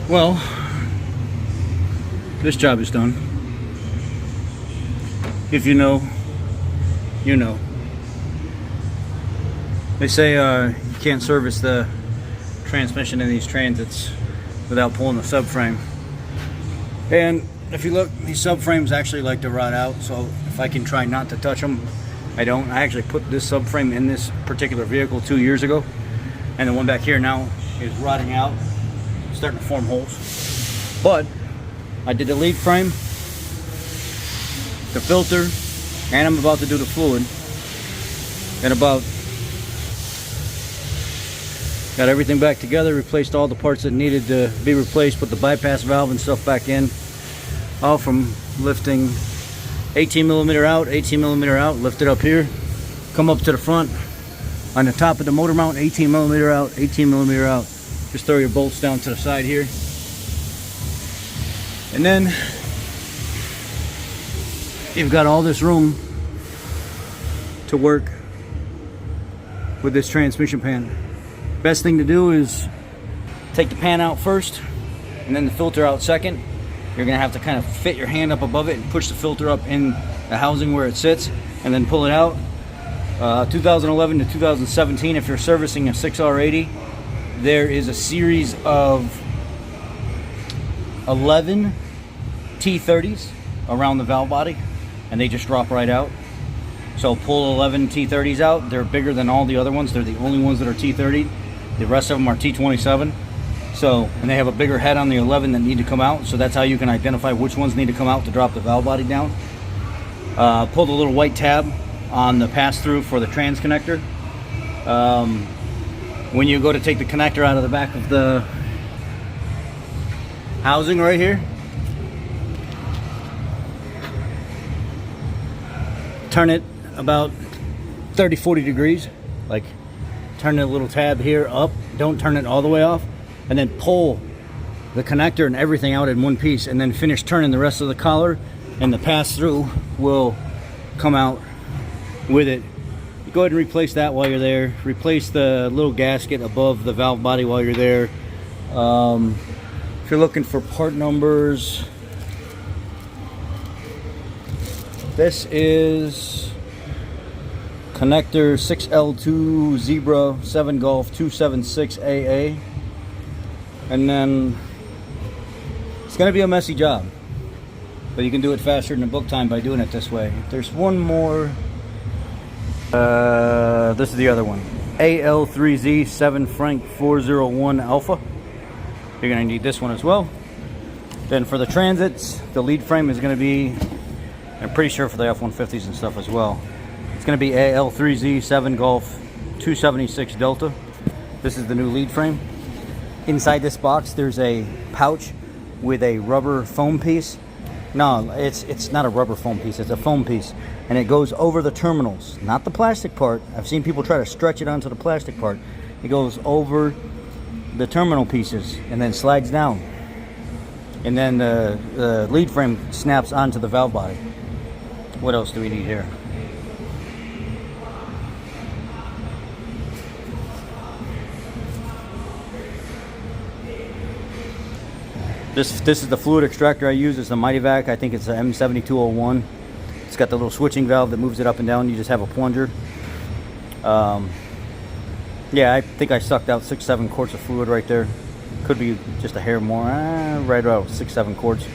Well, this job is done. If you know, you know. They say you can't service the transmission in these Transits without pulling the subframe. And if you look, these subframes actually like to rot out, so if I can try not to touch them, I don't. I actually put this subframe in this particular vehicle 2 years ago, and the one back here now is rotting out, starting to form holes. But I did the lead frame, the filter, and I'm about to do the fluid. And about got everything back together, replaced all the parts that needed to be replaced, put the bypass valve and stuff back in, all from lifting 18 millimeter out, lift it up here, come up to the front, on the top of the motor mount, 18 millimeter out. Just throw your bolts down to the side here. And then you've got all this room to work with this transmission pan. Best thing to do is take the pan out first and then the filter out second. You're gonna have to kind of fit your hand up above it and push the filter up in the housing where it sits and then pull it out. 2011 to 2017, if you're servicing a 6R80, there is a series of 11 T30s around the valve body, and they just drop right out. So pull 11 T30s out. They're bigger than all the other ones. They're the only ones that are T30. The rest of them are T27. So, and they have a bigger head on the 11 that need to come out. So that's how you can identify which ones need to come out to drop the valve body down. Pull the little white tab on the pass-through for the trans connector. When you go to take the connector out of the back of the housing right here, turn it about 30-40 degrees, like turn the little tab here up, don't turn it all the way off, and then pull the connector and everything out in one piece, and then finish turning the rest of the collar, and the pass-through will come out with it. Go ahead and replace that while you're there. Replace the little gasket above the valve body while you're there. If you're looking for part numbers, this is connector 6L2 Zebra 7 Golf 276 AA. And then it's going to be a messy job, but you can do it faster than the book time by doing it this way. There's one more. This is the other one. AL3Z 7 Frank 401 Alpha. You're going to need this one as well. Then for the Transits, the lead frame is going to be, I'm pretty sure for the F-150s and stuff as well, it's going to be AL3Z 7 Golf 276 Delta. This is the new lead frame. Inside this box there's a pouch with a rubber foam piece. No, it's not a rubber foam piece, it's a foam piece. And it goes over the terminals, not the plastic part. I've seen people try to stretch it onto the plastic part. It goes over the terminal pieces and then slides down. And then the lead frame snaps onto the valve body. What else do we need here? This is the fluid extractor I use. It's the Mighty Vac. I think it's the M7201. It's got the little switching valve that moves it up and down. You just have a plunger. Yeah, I think I sucked out 6-7 quarts of fluid right there. Could be just a hair more, right about 6-7 quarts.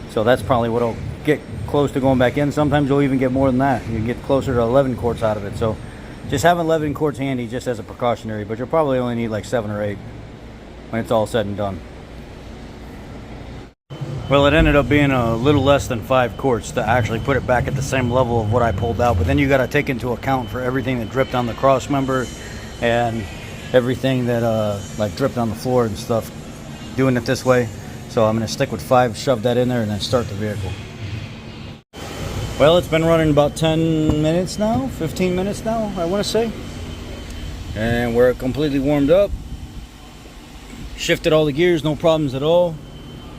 So that's probably what'll get close to going back in. Sometimes you'll even get more than that. You can get closer to 11 quarts out of it. So just have 11 quarts handy just as a precautionary, but you'll probably only need like 7 or 8 when it's all said and done. Well, it ended up being a little less than 5 quarts to actually put it back at the same level of what I pulled out. But then you got to take into account for everything that dripped on the cross member and everything that like dripped on the floor and stuff doing it this way. So I'm going to stick with 5, shove that in there, and then start the vehicle. Well, it's been running about 10 minutes now, 15 minutes now, I want to say. And we're completely warmed up. Shifted all the gears, no problems at all.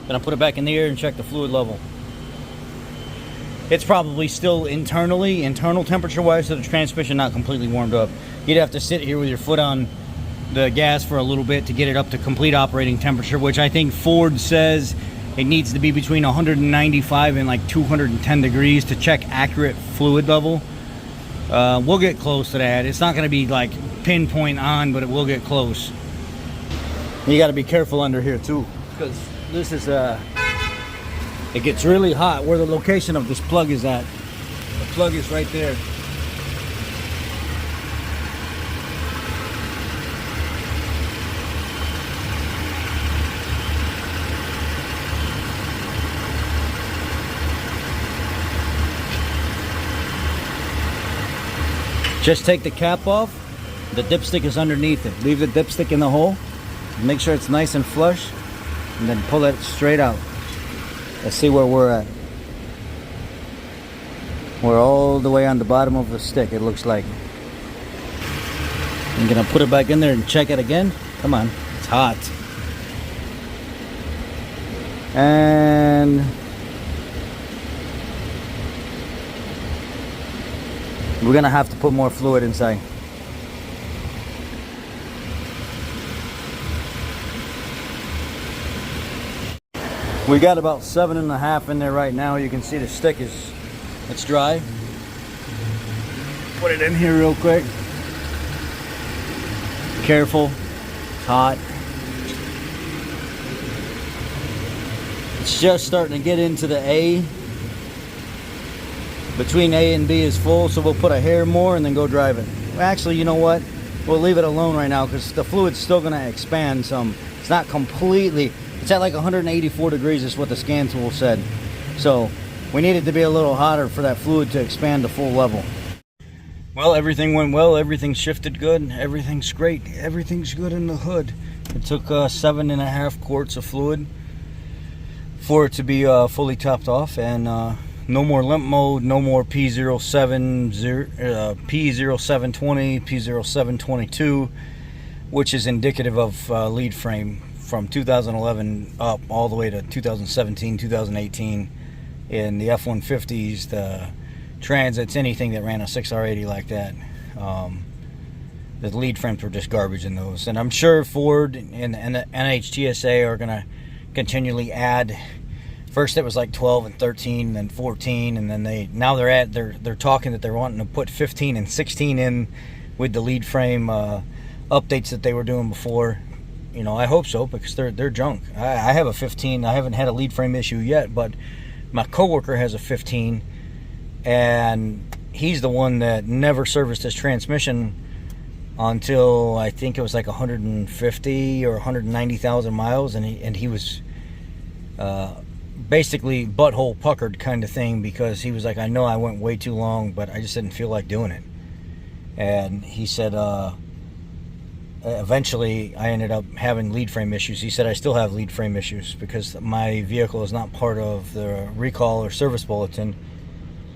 Then I put it back in the air and check the fluid level. It's probably still internal temperature wise, so the transmission not completely warmed up. You'd have to sit here with your foot on the gas for a little bit to get it up to complete operating temperature, which I think Ford says it needs to be between 195 and like 210 degrees to check accurate fluid level. We'll get close to that. It's not going to be like pinpoint on, but it will get close. You got to be careful under here too, because this is it gets really hot where the location of this plug is at. The plug is right there. Just take the cap off. The dipstick is underneath it. Leave the dipstick in the hole. Make sure it's nice and flush. And then pull it straight out. Let's see where we're at. We're all the way on the bottom of the stick, it looks like. I'm gonna put it back in there and check it again. Come on, it's hot. And we're gonna have to put more fluid inside. We got about 7.5 in there right now. You can see the stick it's dry. Put it in here real quick. Careful, it's hot. It's just starting to get into the A. Between A and B is full, so we'll put a hair more and then go drive it. Actually, you know what? We'll leave it alone right now because the fluid's still going to expand some. It's not completely, it's at like 184 degrees is what the scan tool said. So we need it to be a little hotter for that fluid to expand to full level. Well, everything went well. Everything shifted good. Everything's great. Everything's good in the hood. It took 7.5 quarts of fluid for it to be fully topped off, and no more limp mode, no more P0720, P0722, which is indicative of lead frame from 2011 up all the way to 2017, 2018. In the F-150s, the Transits, anything that ran a 6R80 like that, the lead frames were just garbage in those. And I'm sure Ford and the NHTSA are going to continually add. First it was like 12 and 13, then 14, and then they're talking that they're wanting to put 15 and 16 in with the lead frame updates that they were doing before. You know, I hope so, because they're junk. I have a 15. I haven't had a lead frame issue yet, but my coworker has a 15, and he's the one that never serviced his transmission until I think it was like 150 or 190,000 miles, and he was basically butthole puckered kind of thing, because he was like, I know I went way too long, but I just didn't feel like doing it. And he said eventually I ended up having lead frame issues. He said I still have lead frame issues because my vehicle is not part of the recall or service bulletin.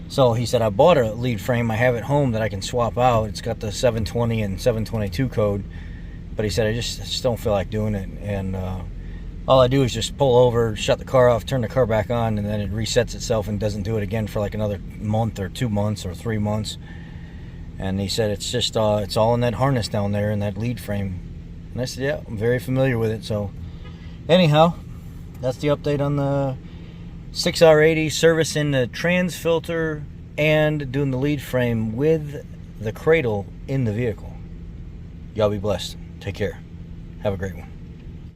So he said I bought a lead frame. I have it home that I can swap out. It's got the 720 and 722 code, but he said I just don't feel like doing it. And all I do is just pull over, shut the car off, turn the car back on, and then it resets itself and doesn't do it again for like another month or 2 months or 3 months. And he said it's just it's all in that harness down there in that lead frame. And I said, yeah, I'm very familiar with it. So anyhow, that's the update on the 6R80, servicing the trans filter and doing the lead frame with the cradle in the vehicle. Y'all be blessed. Take care. Have a great one.